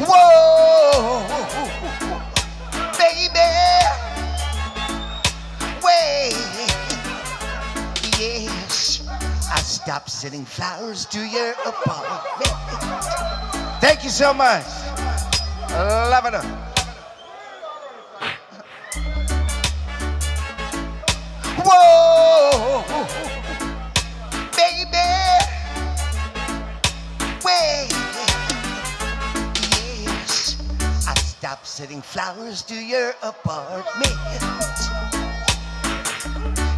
Whoa, baby, wait. Yes, I stopped sending flowers to your apartment. Thank you so much. Loving her. Whoa, baby, wait. Yes, I stopped sending flowers to your apartment.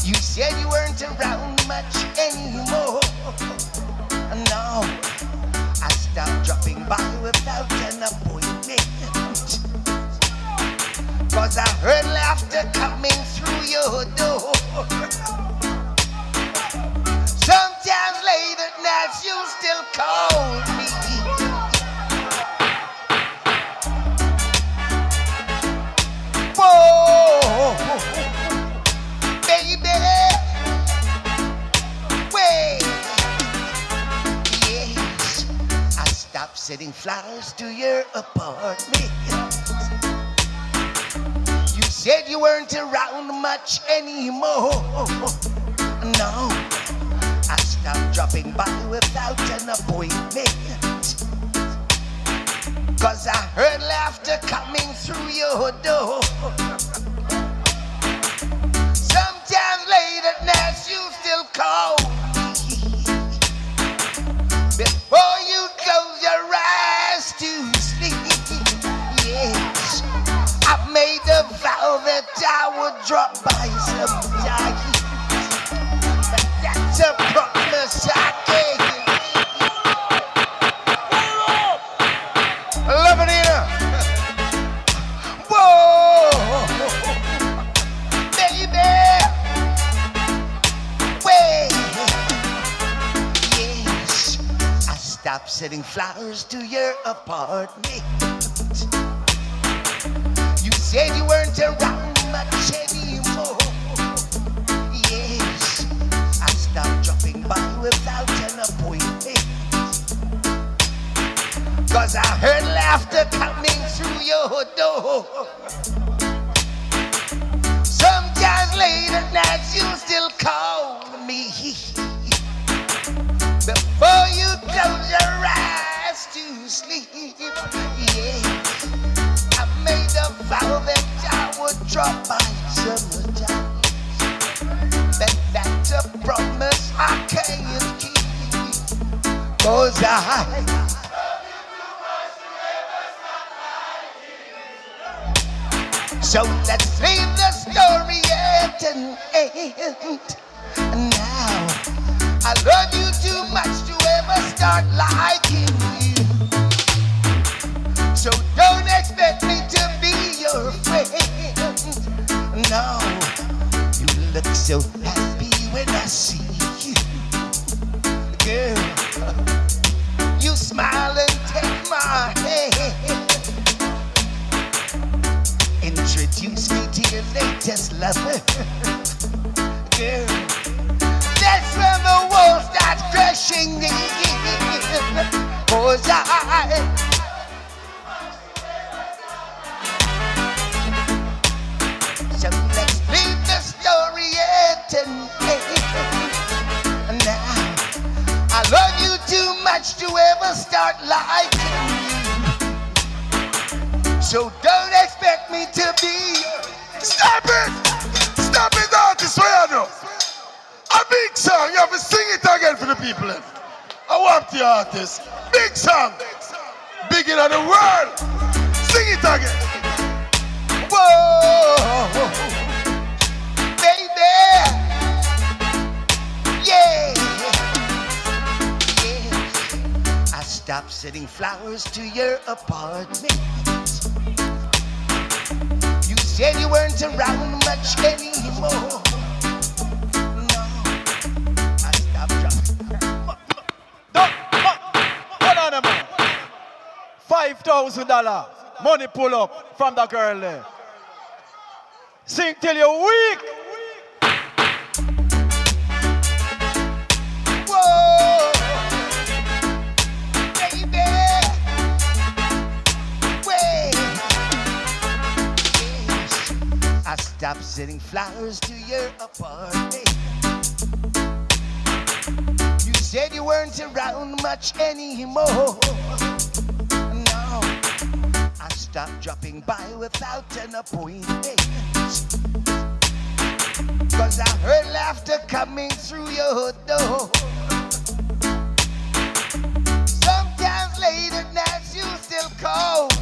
You said you weren't around much anymore. No, I stopped dropping by without an appointment. 'Cause I heard laughter coming through your door. Sometimes late at night you still call me. Whoa, baby, wait. Yes, I stopped sending flowers to your apartment. You said you weren't around much anymore. No, I stopped dropping by without an appointment. 'Cause I heard laughter coming through your door. Sometimes late at night you still call me. Before you close your eyes to sleep. Yes, I made a vow that I would drop by sometime. But that's a promise I can't keep. Love it, Nina. Whoa, baby, wait. Yes, I stopped sending flowers to your apartment. You said you weren't around much anymore. Yes, I stopped dropping by without an appointment. 'Cause I heard laughter coming through your door. Sometimes late at night you still call me. Before you close your eyes to sleep. Yeah, I made a vow that I would drop by sometime. That's a promise I can't keep. 'Cause So let's leave the story at an end. Now, I love you too much to ever start liking you. So don't expect me to be your friend. No, you look so happy when I see you. Girl, you smile and take my hand. Introduce me to your latest lover. Girl, that's when the walls start crashing in. 'Cause So let's leave the story at an end. Now, I love you too much to ever start liking you. So don't expect me to be. Stop it! Stop it, artist, where you know? A big song, you have to sing it again for the people. I want the artist. Big song. Big in the world. Sing it again. Whoa, baby, yeah. I stopped sending flowers to your apartment. You said you weren't around much anymore. No, I stopped dropping. Hold on a minute. $5,000 money pull up from the girl there. Sing till you're weak. Whoa, baby, stopped sending flowers to your apartment. You said you weren't around much anymore. Now I stopped dropping by without an appointment. 'Cause I heard laughter coming through your door. Sometimes late at night you still call me.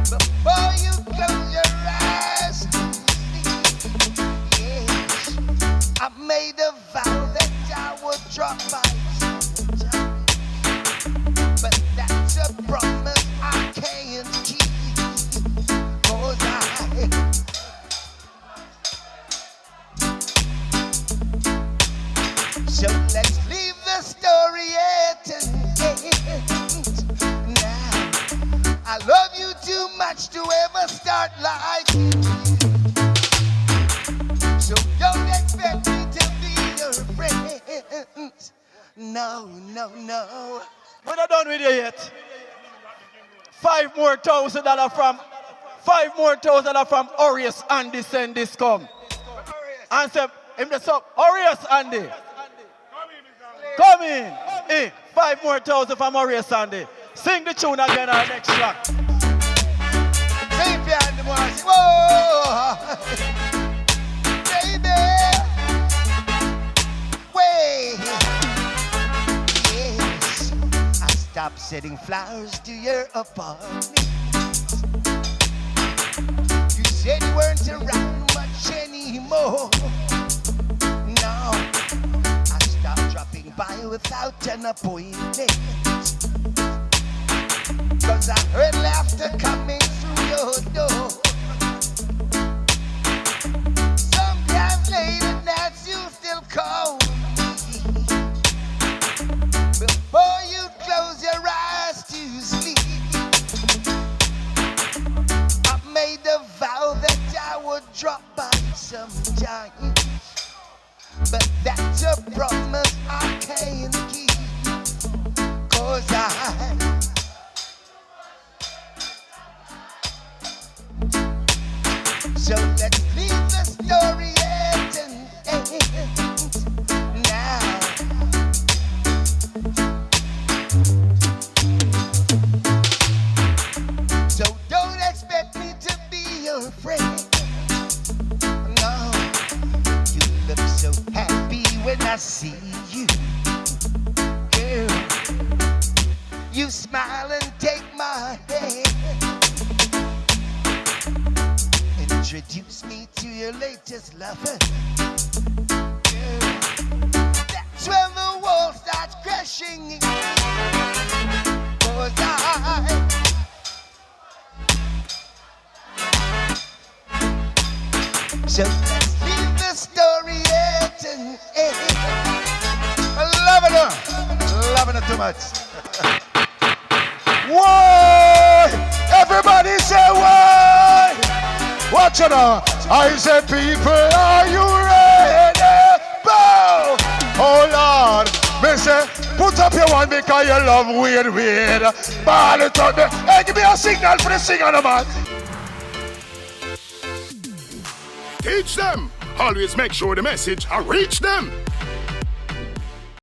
Before you close your eyes to sleep. Yes, I made a vow that I would drop by sometime. But that's a promise I can't keep. 'Cause So let's leave the story at an end. Now, I love you too much to ever start liking you. So don't expect me to be your friend. No, no, no. We're not done with you yet. $5 more thousand from Orius Andy send this come. And say, him the sub, Orius Andy. Come in. Hey, $5 more thousand from Orius Andy. Sing the tune again our next track. Sing behind the voice. Whoa. Baby. Wait. Yes. I stopped sending flowers to your apartment. You said you weren't around much anymore. No. I stopped dropping by without an appointment. 'Cause I heard laughter coming through your door. Sometimes late at night you still call me. Before you close your eyes to sleep. I made a vow that I would drop by sometime. But that's a promise I can't keep. 'Cause So let's leave the story at an end. Now so don't expect me to be your friend. No, you look so happy when I see you. Girl, you smile and take my hand. Introduce me to your latest lover. Girl, that's when the wall starts crashing. 'Cause So let's leave the story at an end. Loving it too much. Why? Everybody say why? Watch it now. I say, people, are you ready? Bow! Oh Lord, me say, put up your one because you love weird. Ball it out there. Hey, give me a signal for the singer, man. Teach them. Always make sure the message reach them.